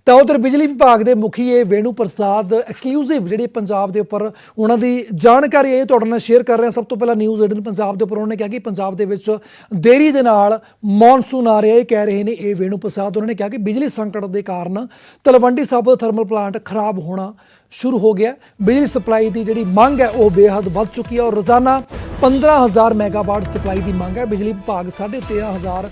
ਤਾਂ ਉਧਰ ਬਿਜਲੀ ਵਿਭਾਗ ਦੇ ਮੁਖੀ ਵੇਣੂ ਪ੍ਰਸਾਦ ਐਕਸਕਲੂਸਿਵ ਜਿਹੜੀ ਪੰਜਾਬ ਦੇ ਉੱਪਰ ਉਹਨਾਂ ਦੀ ਜਾਣਕਾਰੀ ਇਹ ਤੁਹਾਡੇ ਨਾਲ ਸ਼ੇਅਰ ਕਰ ਰਹੇ ਹਾਂ। ਸਭ ਤੋਂ ਪਹਿਲਾਂ ਨਿਊਜ਼ 18 ਪੰਜਾਬ ਦੇ ਉੱਪਰ ਉਹਨਾਂ ਨੇ ਕਿਹਾ ਕਿ ਪੰਜਾਬ ਦੇ ਵਿੱਚ ਦੇਰੀ ਦੇ ਨਾਲ ਮੌਨਸੂਨ ਆ ਰਿਹਾ, ਇਹ ਕਹਿ ਰਹੇ ਨੇ ਇਹ ਵੇਣੂ ਪ੍ਰਸਾਦ। ਉਹਨਾਂ ਨੇ ਕਿਹਾ ਕਿ ਬਿਜਲੀ ਸੰਕਟ ਦੇ ਕਾਰਨ ਤਲਵੰਡੀ ਸਾਬੋ ਥਰਮਲ ਪਲਾਂਟ ਖਰਾਬ ਹੋਣਾ शुरू हो गया। बिजली सप्लाई की जी मंग है वह बेहद बढ़ चुकी है और रोजाना 15,000 मैगावाट सप्लाई की मंग है। बिजली विभाग 13,500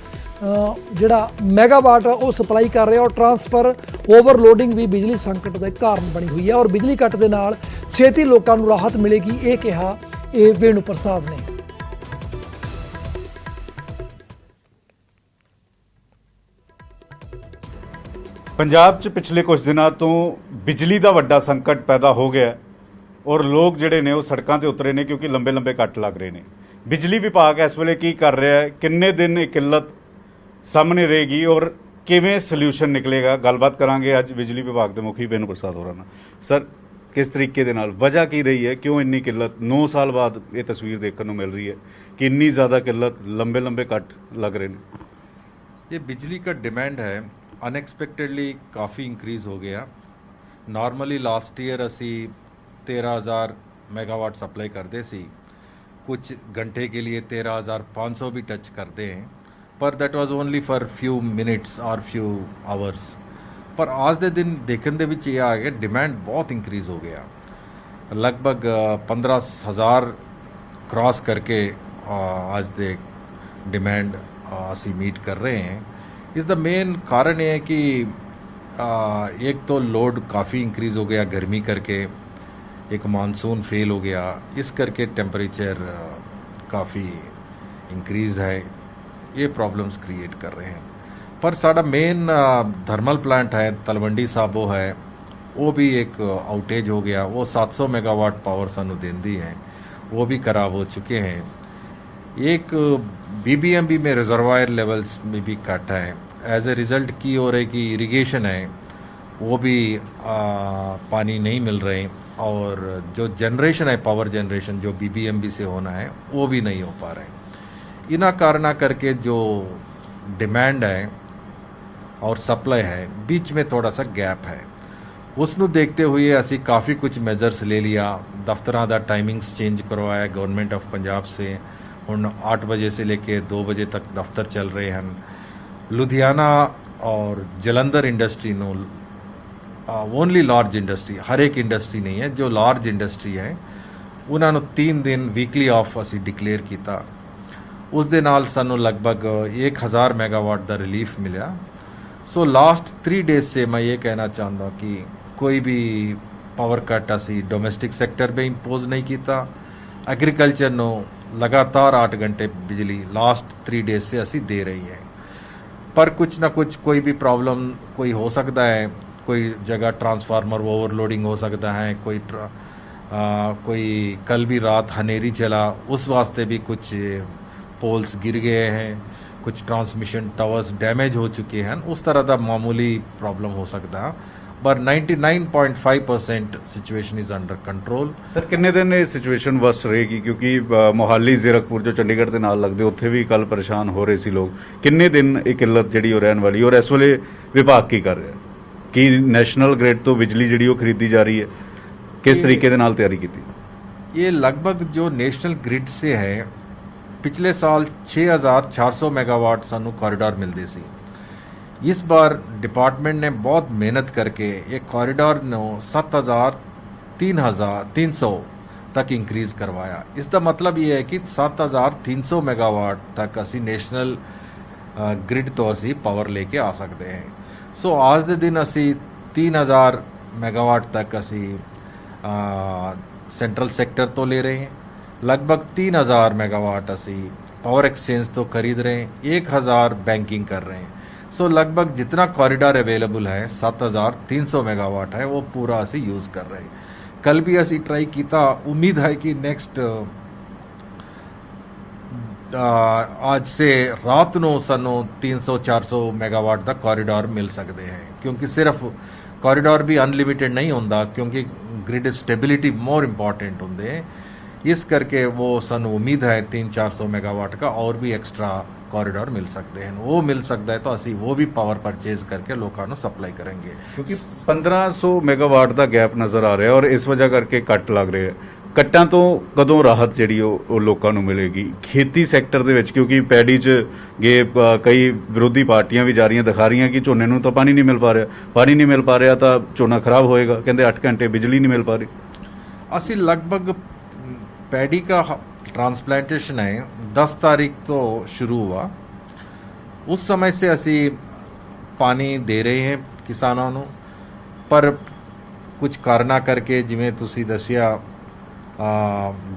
जोड़ा मैगावाट वो सप्लाई कर रहा है और ट्रांसफर ओवरलोडिंग भी बिजली संकट का कारण बनी हुई है और बिजली कट के नाल छेती लोगों को राहत मिलेगी, ये कहा ये वेणु प्रसाद ने। पंजाब च पिछले कुछ दिनों तो बिजली का वड्डा संकट पैदा हो गया और लोग जिहड़े ने वो सड़कों ते उतरे ने क्योंकि लंबे लंबे कट लग रहे हैं। बिजली विभाग इस वेले की कर रहा है, किन्ने दिन ये किल्लत सामने रहेगी और किवें सल्यूशन निकलेगा, गलबात करांगे अज बिजली विभाग के मुखी वेणु प्रसाद होरां नाल। सर, किस तरीके दे नाल वजह की रही है, क्यों इन्नी किल्लत 9 साल बाद ये तस्वीर देखने को मिल रही है कि इन्नी ज़्यादा किल्लत लंबे लंबे कट लग रहे हैं? ये बिजली का डिमांड है अनएक्सपैक्टेडली काफ़ी इंक्रीज़ हो गया। नॉर्मली लास्ट ईयर असी 13,000 मेगावाट सप्लाई करते सी, कुछ घंटे के लिए 13,500 भी टच करते हैं, पर that was only for few minutes और फ्यू आवर्स। पर आज के दिन देखने के ये आ गया डिमांड बहुत इंक्रीज़ हो गया, लगभग 15,000 क्रॉस करके आज दे डिमांड असी मीट कर रहे हैं। इसका मेन कारण ये है कि एक तो लोड काफ़ी इंक्रीज़ हो गया गर्मी करके, एक मानसून फेल हो गया, इस करके टेम्परेचर काफ़ी इंक्रीज़ है, ये प्रॉब्लम्स क्रिएट कर रहे हैं। पर साड़ा मेन थर्मल प्लांट है तलवंडी साबो है, वो भी एक आउटेज हो गया। वो 700 मेगावाट पावर सानू देंदी है, वो भी खराब हो चुके हैं। एक बीबीएमबी में रिजर्वायर लेवल्स में भी कट है, एज ए रिज़ल्ट की हो रही कि इरिगेशन है वो भी पानी नहीं मिल रहे और जो जनरेशन है पावर जनरेशन जो बीबीएमबी से होना है वो भी नहीं हो पा रहे। इना कारणा करके जो डिमांड है और सप्लाई है बीच में थोड़ा सा गैप है। उसनू देखते हुए असी काफ़ी कुछ मेजर्स ले लिया। दफ्तरां दा टाइमिंग्स चेंज करवाया गवर्नमेंट ऑफ पंजाब से, हुण 8 बजे से लेके 2 बजे तक दफ्तर चल रहे हैं। लुधियाना और Jalandhar industry no only large industry, हर एक इंडस्ट्री नहीं है, जो लार्ज इंडस्ट्री है उन्होंने 3 दिन वीकली ऑफ असी डिक्लेयर किया। उस दे नाल सानू लगभग 1,000 मेगावाट का रिलीफ मिला। सो लास्ट 3 डेज से मैं ये कहना चाहता कि कोई भी पावर कट असी डोमेस्टिक सेक्टर में इंपोज नहीं किया। एग्रीकल्चर नो लगातार 8 घंटे बिजली लास्ट 3 डेज से असी दे रही है, पर कुछ ना कुछ कोई भी प्रॉब्लम कोई हो सकता है। कोई जगह ट्रांसफार्मर ओवरलोडिंग हो सकता है, कोई कल भी रात हनेरी चला, उस वास्ते भी कुछ पोल्स गिर गए हैं, कुछ ट्रांसमिशन टावर्स डैमेज हो चुके हैं। उस तरह का मामूली प्रॉब्लम हो सकता है, पर 99.5% situation is under control. Sir, किन्ने दिन ये सिचुएशन वर्स्ट रहेगी, क्योंकि मोहाली जीरकपुर जो चंडीगढ़ के नाल लगते उत्थे भी कल परेशान हो रहे सी लोग। किन्ने दिन ये किल्लत जी रहने वाली और इस वेले विभाग की कर रहा है कि नैशनल ग्रिड तो बिजली जी खरीदी जा रही है, किस तरीके दे नाल तैयारी की? ये लगभग जो नेशनल ग्रिड से है, पिछले साल 6,400 मेगावाट सानू कॉरिडोर मिलते सी। इस बार डिपार्टमेंट ने बहुत मेहनत करके ये कॉरिडोर नो 7,300 तक इंक्रीज करवाया। इसका मतलब ये है कि 7,300 मेगावाट तक असी नेशनल ग्रिड तो असी पावर लेके आ सकते हैं। सो आज दे दिन असी 3,000 मेगावाट तक असी सेंट्रल सेक्टर तो ले रहे हैं, लगभग 3,000 मेगावाट असी पावर एक्सचेंज तो खरीद रहे हैं, 1,000 बैंकिंग कर रहे हैं। सो लगभग जितना कॉरिडोर अवेलेबल है 7,300 मेगावाट है, वो पूरा असी यूज़ कर रहे हैं। कल भी असी ट्राई किया, उम्मीद है कि नेक्स्ट आज से रात नो सानू 300-400 मेगावाट का कॉरिडोर मिल सकते हैं, क्योंकि सिर्फ कॉरिडोर भी अनलिमिटेड नहीं होता, क्योंकि ग्रिड स्टेबिलिटी मोर इंपॉर्टेंट होंगे। इस करके वो सानू उम्मीद है 300-400 मेगावाट का और भी एक्स्ट्रा कॉरिडोर मिल सकते हैं वो मिल सकता है तो ਅਸੀਂ वो भी ਪਾਵਰ ਪਰਚੇਜ਼ ਕਰਕੇ ਲੋਕਾਂ ਨੂੰ ਸਪਲਾਈ ਕਰਾਂਗੇ ਕਿਉਂਕਿ 1500 ਮੈਗਾਵਾਟ ਦਾ ਗੈਪ ਨਜ਼ਰ ਆ ਰਿਹਾ ਔਰ ਇਸ ਵਜ੍ਹਾ ਕਰਕੇ ਕੱਟ ਲੱਗ ਰਹੇ ਆ ਕੱਟਾਂ ਤੋਂ ਕਦੋਂ ਰਾਹਤ ਜਿਹੜੀ ਉਹ ਲੋਕਾਂ ਨੂੰ ਮਿਲੇਗੀ ਖੇਤੀ ਸੈਕਟਰ ਦੇ ਵਿੱਚ ਕਿਉਂਕਿ ਪੈਡੀ 'ਚ ਕਈ ਵਿਰੋਧੀ ਪਾਰਟੀਆਂ ਵੀ ਜਾ ਰਹੀਆਂ ਦਿਖਾ ਰਹੀਆਂ ਕਿ ਝੋਨੇ ਨੂੰ ਤਾਂ ਪਾਣੀ ਨਹੀਂ ਮਿਲ ਪਾ ਰਿਹਾ ਤਾਂ ਝੋਨਾ ਖਰਾਬ ਹੋਏਗਾ ਕਹਿੰਦੇ 8 ਘੰਟੇ ਬਿਜਲੀ ਨਹੀਂ ਮਿਲ ਪਾ ਰਹੀ ਅਸੀਂ ਲਗਭਗ पैडी का ट्रांसप्लांटेशन है 10 तारीख तो शुरू हुआ उस समय से असी पानी दे रहे हैं किसानों ਨੂੰ पर कुछ ਕਾਰਨਾਂ ਕਰਕੇ ਜਿਵੇਂ ਤੁਸੀਂ ਦੱਸਿਆ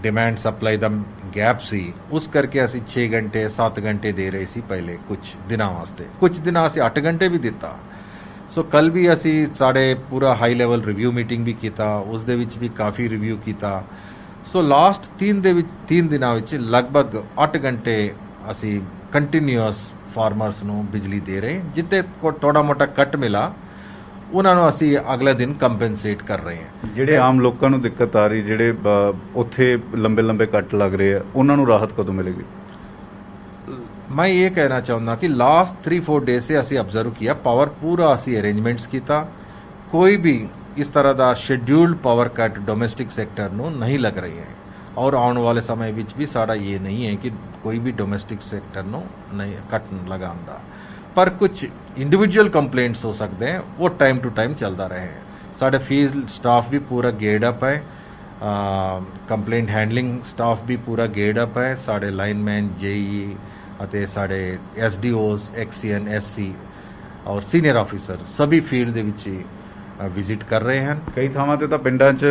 डिमांड सप्लाई ਦਾ ਗੈਪ ਸੀ ਉਸ ਕਰਕੇ ਅਸੀਂ 6 ਘੰਟੇ 7 ਘੰਟੇ ਦੇ ਰਹੇ ਸੀ ਪਹਿਲੇ ਕੁਝ ਦਿਨਾਂ ਵਾਸਤੇ ਕੁਝ ਦਿਨਾਂ ਅਸੀਂ 8 ਘੰਟੇ ਵੀ ਦਿੱਤਾ ਸੋ ਕੱਲ ਵੀ ਅਸੀਂ ਸਾਡੇ ਪੂਰਾ ਹਾਈ ਲੈਵਲ ਰਿਵਿਊ ਮੀਟਿੰਗ ਵੀ ਕੀਤਾ ਉਸ ਦੇ ਵਿੱਚ ਵੀ ਕਾਫੀ ਰਿਵਿਊ ਕੀਤਾ ਸੋ ਲਾਸਟ 3 ਦਿਨਾਂ ਵਿੱਚ ਲਗਭਗ 8 ਘੰਟੇ ਅਸੀਂ ਕੰਟੀਨਿਊਅਸ ਫਾਰਮਰਸ ਨੂੰ ਬਿਜਲੀ ਦੇ ਰਹੇ ਜਿੱਤੇ ਥੋੜਾ ਮੋਟਾ ਕੱਟ ਮਿਲਾ ਉਹਨਾਂ ਨੂੰ ਅਸੀਂ ਅਗਲੇ ਦਿਨ ਕੰਪਨਸੇਟ ਕਰ ਰਹੇ ਹਾਂ ਜਿਹੜੇ ਆਮ ਲੋਕਾਂ ਨੂੰ ਦਿੱਕਤ ਆ ਰਹੀ ਜਿਹੜੇ ਉੱਥੇ ਲੰਬੇ ਕੱਟ ਲੱਗ ਰਹੇ ਆ ਉਹਨਾਂ ਨੂੰ ਰਾਹਤ ਕਦੋਂ ਮਿਲੇਗੀ मैं ये कहना चाहूँगा कि लास्ट 3-4 डे से ਅਸੀਂ ऑब्जर्व किया पावर पूरा ਅਸੀਂ अरेंजमेंट्स ਕੀਤਾ कोई भी इस तरह ਦਾ scheduled power cut domestic sector ਨੂੰ नहीं लग रही है और आने वाले समय ਵਿੱਚ भी साड़ा ये नहीं है कि कोई भी डोमेस्टिक सेक्टर ਨੂੰ नहीं कट लगांदा पर कुछ इंडिविजुअल कंप्लेंट्स हो सकते हैं वो टाइम टू टाइम चलता रहे साढ़े फील्ड स्टाफ भी पूरा गेड अप है कंप्लेंट हैंडलिंग स्टाफ भी पूरा गेड अप है साढ़े लाइनमैन जेई ਅਤੇ ਸਾਡੇ ਐਸਡੀਓਜ਼ ਐਕਸੀਐਨ ਐਸਸੀ ਔਰ ਸੀਨੀਅਰ ਆਫੀਸਰ ਸਭੀ ਫੀਲਡ ਦੇ ਵਿੱਚ ਵਿਜ਼ਿਟ ਕਰ ਰਹੇ ਹਨ ਕਈ ਥਾਵਾਂ ਤੇ ਤਾਂ ਪਿੰਡਾਂ 'ਚ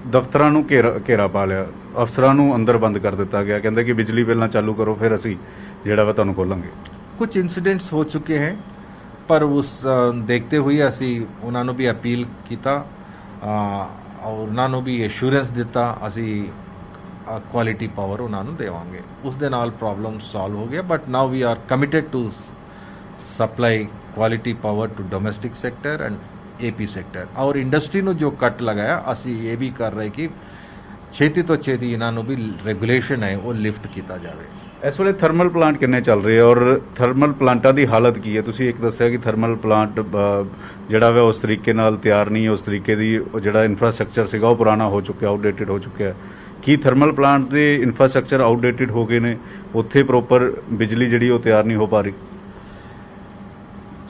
ਦਫ਼ਤਰਾਂ ਨੂੰ ਘੇਰਾ ਪਾ ਲਿਆ ਅਫਸਰਾਂ ਨੂੰ ਅੰਦਰ ਬੰਦ ਕਰ ਦਿੱਤਾ ਗਿਆ ਕਹਿੰਦੇ ਕਿ ਬਿਜਲੀ ਪਹਿਲਾਂ ਚਾਲੂ ਕਰੋ ਫਿਰ ਅਸੀਂ ਜਿਹੜਾ ਵਾ ਤੁਹਾਨੂੰ ਖੋਲਾਂਗੇ ਕੁਝ ਇਨਸੀਡੈਂਟਸ ਹੋ ਚੁੱਕੇ ਹਨ ਪਰ ਉਸ ਦੇਖਦੇ ਹੋਏ ਅਸੀਂ ਉਹਨਾਂ ਨੂੰ ਵੀ ਅਪੀਲ ਕੀਤਾ ਔਰ ਉਹਨਾਂ ਨੂੰ ਵੀ ਐਸ਼ੋਰੈਂਸ ਦਿੱਤਾ ਅਸੀਂ ਕੁਆਲਿਟੀ ਪਾਵਰ ਉਹਨਾਂ ਨੂੰ ਦੇਵਾਂਗੇ ਉਸ ਦੇ ਨਾਲ ਪ੍ਰੋਬਲਮ ਸੋਲਵ ਹੋ ਗਿਆ but now we are committed to supply quality power to domestic sector and AP sector ਔਰ ਇੰਡਸਟਰੀ ਨੂੰ ਜੋ ਕੱਟ ਲਗਾਇਆ ਅਸੀਂ ਇਹ ਵੀ ਕਰ ਰਹੇ ਕਿ ਛੇਤੀ ਤੋਂ ਛੇਤੀ ਇਹਨਾਂ ਨੂੰ ਵੀ ਰੈਗੂਲੇਸ਼ਨ ਹੈ ਉਹ ਲਿਫਟ ਕੀਤਾ ਜਾਵੇ ਇਸ ਵੇਲੇ ਥਰਮਲ ਪਲਾਂਟ ਕਿੰਨੇ ਚੱਲ ਰਹੇ ਔਰ ਥਰਮਲ ਪਲਾਂਟਾਂ ਦੀ ਹਾਲਤ ਕੀ ਹੈ ਤੁਸੀਂ ਇੱਕ ਦੱਸਿਆ ਕਿ ਥਰਮਲ ਪਲਾਂਟ ਜਿਹੜਾ ਵਾ ਉਸ ਤਰੀਕੇ ਨਾਲ ਤਿਆਰ ਨਹੀਂ ਉਸ ਤਰੀਕੇ ਦੀ ਜਿਹੜਾ ਇਨਫਰਾਸਟ੍ਰਕਚਰ ਸੀਗਾ ਉਹ ਪੁਰਾਣਾ ਹੋ ਚੁੱਕਿਆ ਆਊਟਡੇਟਡ ਹੋ ਚੁੱਕਿਆ ਕੀ ਥਰਮਲ ਪਲਾਂਟ ਦੇ ਇਨਫਰਾਸਟ੍ਰਕਚਰ ਆਊਟਡੇਟਡ ਹੋ ਗਏ ਨੇ ਉੱਥੇ ਪ੍ਰੋਪਰ ਬਿਜਲੀ ਜਿਹੜੀ ਉਹ ਤਿਆਰ ਨਹੀਂ ਹੋ ਪਾ ਰਹੀ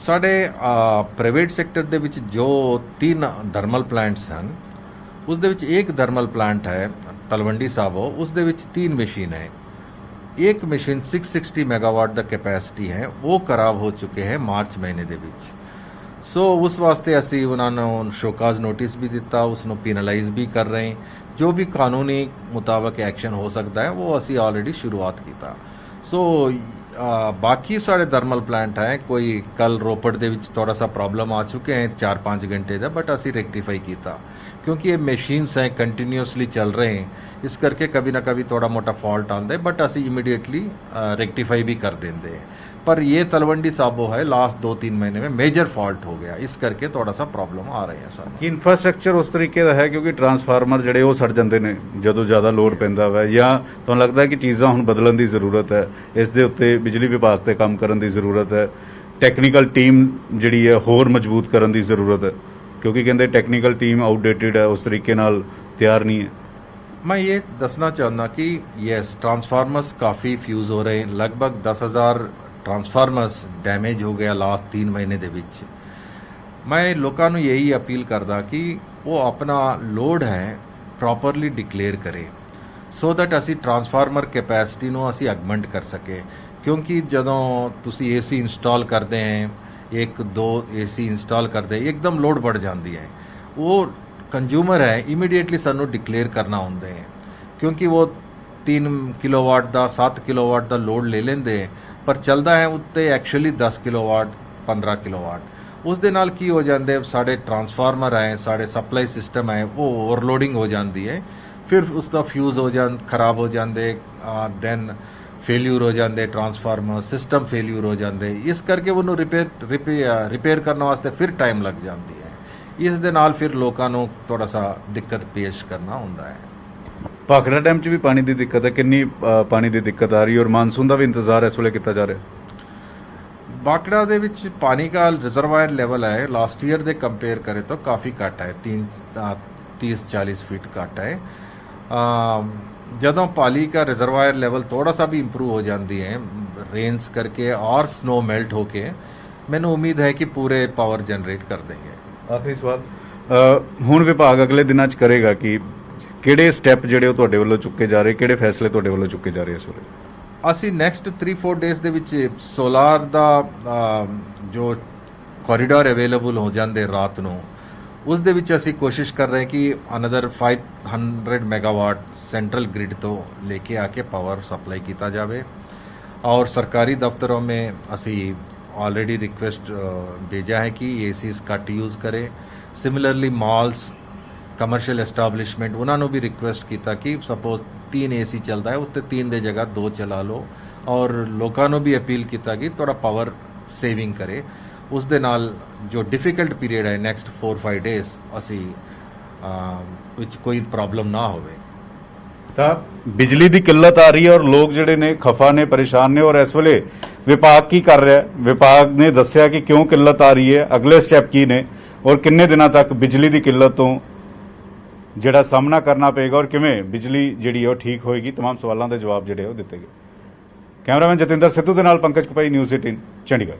ਸਾਡੇ ਪ੍ਰਾਈਵੇਟ ਸੈਕਟਰ ਦੇ ਵਿੱਚ ਜੋ 3 ਥਰਮਲ ਪਲਾਂਟਸ ਹਨ ਉਸ ਦੇ ਵਿੱਚ ਇੱਕ ਥਰਮਲ ਪਲਾਂਟ ਹੈ ਤਲਵੰਡੀ ਸਾਬੋ ਉਸ ਦੇ ਵਿੱਚ 3 ਮਸ਼ੀਨ ਹੈ एक मशीन 660 मेगावाट ਦਾ ਕੈਪੈਸਿਟੀ ਹੈ ਉਹ ਖਰਾਬ ਹੋ ਚੁੱਕੇ ਹੈ ਮਾਰਚ ਮਹੀਨੇ ਦੇ ਵਿੱਚ ਸੋ ਉਸ ਵਾਸਤੇ ਅਸੀਂ ਉਹਨਾਂ ਨੂੰ ਸ਼ੋਕਾਜ਼ ਨੋਟਿਸ ਵੀ ਦਿੱਤਾ ਉਸ ਨੂੰ ਪੈਨਲਾਈਜ਼ ਵੀ ਕਰ ਰਹੇ ਜੋ ਵੀ ਕਾਨੂੰਨੀ ਮੁਤਾਬਕ ਐਕਸ਼ਨ ਹੋ ਸਕਦਾ ਹੈ ਉਹ ਅਸੀਂ ਆਲਰੇਡੀ ਸ਼ੁਰੂਆਤ ਕੀਤਾ ਸੋ ਬਾਕੀ ਸਾਡੇ ਥਰਮਲ ਪਲਾਂਟ ਹੈ ਕੋਈ ਕੱਲ ਰੋਪੜ ਦੇ ਵਿੱਚ ਥੋੜਾ ਸਾ ਪ੍ਰੋਬਲਮ ਆ ਚੁੱਕੇ ਹੈ 4-5 ਘੰਟੇ ਦਾ ਬਟ ਅਸੀਂ ਰੈਕਟੀਫਾਈ ਕੀਤਾ ਕਿਉਂਕਿ ਇਹ ਮਸ਼ੀਨਸ ਹੈ ਕੰਟੀਨਿਊਸਲੀ ਚੱਲ ਰਹੇ ਹੈ ਇਸ ਕਰਕੇ ਕभी ਨਾ ਕभी ਥੋੜਾ ਮੋਟਾ ਫਾਲਟ ਆਉਂਦਾ ਹੈ ਬਟ ਅਸੀਂ ਇਮੀਡੀਏਟਲੀ रेक्टिफाई भी कर देंगे पर ये तलवंडी साबो है लास्ट 2-3 महीने में मेजर फॉल्ट हो गया इस करके थोड़ा सा प्रॉब्लम आ रही है सर ਇਨਫਰਾਸਟ੍ਰਕਚਰ ਉਸ ਤਰੀਕੇ ਦਾ ਹੈ ਕਿਉਂਕਿ ਟਰਾਂਸਫਾਰਮਰ ਜਿਹੜੇ ਉਹ ਸੜ ਜਾਂਦੇ ਨੇ ਜਦੋਂ ਜ਼ਿਆਦਾ ਲੋਡ ਪੈਂਦਾ ਵਾ ਜਾਂ ਤੁਹਾਨੂੰ ਲੱਗਦਾ ਹੈ ਕਿ ਚੀਜ਼ਾਂ ਹੁਣ ਬਦਲਣ ਦੀ ਜ਼ਰੂਰਤ ਹੈ ਇਸ ਦੇ ਉੱਤੇ ਬਿਜਲੀ ਵਿਭਾਗ ਤੇ ਕੰਮ ਕਰਨ ਦੀ ਜ਼ਰੂਰਤ ਹੈ ਟੈਕਨੀਕਲ ਟੀਮ ਜਿਹੜੀ ਹੈ ਹੋਰ ਮਜ਼ਬੂਤ ਕਰਨ ਦੀ ਜ਼ਰੂਰਤ ਹੈ ਕਿਉਂਕਿ ਕਹਿੰਦੇ ਟੈਕਨੀਕਲ ਟੀਮ ਆਊਟਡੇਟਡ ਹੈ ਉਸ ਤਰੀਕੇ ਨਾਲ ਤਿਆਰ ਨਹੀਂ ਹੈ मैं ये दसना चाहता कि यस ट्रांसफार्मर्स काफ़ी फ्यूज़ हो रहे हैं लगभग 10,000 ट्रांसफार्मर्स डैमेज हो गया लास्ट 3 महीने ਦੇ ਵਿੱਚ मैं ਲੋਕਾਂ ਨੂੰ यही अपील करदा कि वो अपना लोड है प्रॉपरली डिक्लेयर करें सो दैट ਅਸੀਂ ट्रांसफार्मर कैपेसिटी ਨੂੰ ਅਸੀਂ ਅਗਮੈਂਟ ਕਰ ਸਕੇ ਕਿਉਂਕਿ ਜਦੋਂ ਤੁਸੀਂ ਏਸੀ ਇੰਸਟਾਲ ਕਰਦੇ हैं 1-2 ਏਸੀ ਇੰਸਟਾਲ ਕਰਦੇ एकदम ਲੋਡ बढ़ ਜਾਂਦੀ है वो ਕੰਜ਼ਿਊਮਰ ਹੈ ਇਮੀਡੀਏਟਲੀ ਸਾਨੂੰ ਡਿਕਲੇਅਰ ਕਰਨਾ ਹੁੰਦਾ ਹੈ ਕਿਉਂਕਿ ਉਹ 3 ਕਿਲੋਵਾਟ ਦਾ 7 ਕਿਲੋਵਾਟ ਦਾ ਲੋਡ ਲੈ ਲੈਂਦੇ ਪਰ ਚੱਲਦਾ ਹੈ ਉੱਤੇ ਐਕਚੁਅਲੀ 10 ਕਿਲੋਵਾਟ 15 ਕਿਲੋਵਾਟ ਉਸ ਦੇ ਨਾਲ ਕੀ ਹੋ ਜਾਂਦੇ ਸਾਡੇ ਟਰਾਂਸਫਾਰਮਰ ਹੈ ਸਾਡੇ ਸਪਲਾਈ ਸਿਸਟਮ ਹੈ ਉਹ ਓਵਰਲੋਡਿੰਗ ਹੋ ਜਾਂਦੀ ਹੈ ਫਿਰ ਉਸ ਦਾ ਫਿਊਜ਼ ਖਰਾਬ ਹੋ ਜਾਂਦੇ ਦੈਨ ਫੇਲਿਊਰ ਹੋ ਜਾਂਦੇ ਟਰਾਂਸਫਾਰਮਰ ਸਿਸਟਮ ਫੇਲਿਊਰ ਹੋ ਜਾਂਦੇ ਇਸ ਕਰਕੇ ਉਹਨੂੰ ਰਿਪੇਅਰ ਕਰਨ ਵਾਸਤੇ ਫਿਰ ਟਾਈਮ ਲੱਗ ਜਾਂਦੀ ਹੈ ਇਸ ਦੇ ਨਾਲ ਫਿਰ ਲੋਕਾਂ ਨੂੰ ਥੋੜਾ ਸਾ ਦਿੱਕਤ ਪੇਸ਼ ਕਰਨਾ ਹੁੰਦਾ ਹੈ ਭਾਖੜਾ ਡੈਮ 'ਚ ਵੀ ਪਾਣੀ ਦੀ ਦਿੱਕਤ ਹੈ, ਕਿੰਨੀ ਪਾਣੀ ਦੀ ਦਿੱਕਤ ਆ ਰਹੀ ਹੈ ਔਰ ਮਾਨਸੂਨ ਦਾ ਵੀ ਇੰਤਜ਼ਾਰ ਇਸ ਵੇਲੇ ਕੀਤਾ ਜਾ ਰਿਹਾ? बाकड़ा ਦੇ ਵਿੱਚ ਪਾਣੀ का ਰਿਜ਼ਰਵਾਇਰ ਲੈਵਲ ਹੈ ਲਾਸਟ ਈਅਰ ਦੇ ਕੰਪੇਅਰ ਕਰੇ ਤਾਂ ਕਾਫੀ ਘੱਟ ਹੈ 30-40 फीट ਘੱਟ ਹੈ ਜਦੋਂ ਪਾਲੀ का ਰਿਜ਼ਰਵਾਇਰ ਲੈਵਲ ਥੋੜਾ ਸਾ ਵੀ ਇੰਪਰੂਵ ਹੋ ਜਾਂਦੀ ਹੈ ਰੇਨਸ ਕਰਕੇ ਔਰ ਸਨੋ ਮੈਲਟ ਹੋ ਕੇ ਮੈਨੂੰ ਉਮੀਦ ਹੈ ਕਿ ਪੂਰੇ ਪਾਵਰ ਜਨਰੇਟ ਕਰ ਦੇंगे। ਆਖਰੀ ਸਵਾਲ, ਹੁਣ ਵਿਭਾਗ ਅਗਲੇ ਦਿਨਾਂ 'ਚ ਕਰੇਗਾ ਕਿ ਕਿਹੜੇ ਸਟੈਪ ਜਿਹੜੇ ਉਹ ਤੁਹਾਡੇ ਵੱਲੋਂ ਚੁੱਕੇ ਜਾ ਰਹੇ, ਕਿਹੜੇ ਫੈਸਲੇ ਤੁਹਾਡੇ ਵੱਲੋਂ ਚੁੱਕੇ ਜਾ ਰਹੇ ਇਸ ਵੇਲੇ? ਅਸੀਂ ਨੈਕਸਟ 3-4 ਡੇਜ਼ ਦੇ ਵਿੱਚ ਸੋਲਾਰ ਦਾ ਜੋ ਕੋਰੀਡੋਰ ਅਵੇਲੇਬਲ ਹੋ ਜਾਂਦੇ ਰਾਤ ਨੂੰ ਉਸ ਦੇ ਵਿੱਚ ਅਸੀਂ ਕੋਸ਼ਿਸ਼ ਕਰ ਰਹੇ ਕਿ ਅਨਦਰ 500 ਮੈਗਾਵਾਟ ਸੈਂਟਰਲ ਗ੍ਰਿਡ ਤੋਂ ਲੈ ਕੇ ਆ ਕੇ ਪਾਵਰ ਸਪਲਾਈ ਕੀਤਾ ਜਾਵੇ और सरकारी दफ्तरों में असी ऑलरेडी रिक्वेस्ट भेजा है कि एसीज घट यूज़ करें। सिमिलरली मॉल्स कमर्शियल एस्टाब्लिशमेंट उन्होंने भी रिक्वेस्ट किया कि सपोज 3 AC चलता है उत्ते 3 की जगह 2 चला लो और लोगों ने भी अपील किया कि थोड़ा पावर सेविंग करे। उस दे नाल जो डिफिकल्ट पीरियड है नैक्सट 4-5 डेज असी विच कोई प्रॉब्लम ना होवे। ਤਾਂ ਬਿਜਲੀ ਦੀ ਕਿੱਲਤ ਆ ਰਹੀ ਹੈ ਔਰ ਲੋਕ ਜਿਹੜੇ ਨੇ ਖਫਾ ਨੇ, ਪਰੇਸ਼ਾਨ ਨੇ ਔਰ ਇਸ ਵੇਲੇ ਵਿਭਾਗ ਕੀ ਕਰ ਰਿਹਾ ਹੈ? ਵਿਭਾਗ ਨੇ ਦੱਸਿਆ ਕਿ ਕਿਉਂ ਕਿੱਲਤ ਆ ਰਹੀ ਹੈ, ਅਗਲੇ ਸਟੈਪ ਕੀ ਨੇ ਔਰ ਕਿੰਨੇ ਦਿਨਾਂ ਤੱਕ ਬਿਜਲੀ ਦੀ ਕਿੱਲਤ ਤੋਂ ਜਿਹੜਾ ਸਾਹਮਣਾ ਕਰਨਾ ਪਏਗਾ ਔਰ ਕਿਵੇਂ ਬਿਜਲੀ ਜਿਹੜੀ ਹੈ ਉਹ ਠੀਕ ਹੋਏਗੀ। तमाम ਸਵਾਲਾਂ ਦੇ ਜਵਾਬ ਜਿਹੜੇ ਉਹ ਦਿੱਤੇ ਗਏ। ਕੈਮਰਾਮੈਨ ਜਤਿੰਦਰ ਸਿੱਧੂ ਦੇ ਨਾਲ ਪੰਕਜ ਕਪਾਈ, ਨਿਊਜ਼ 18 ਚੰਡੀਗੜ੍ਹ।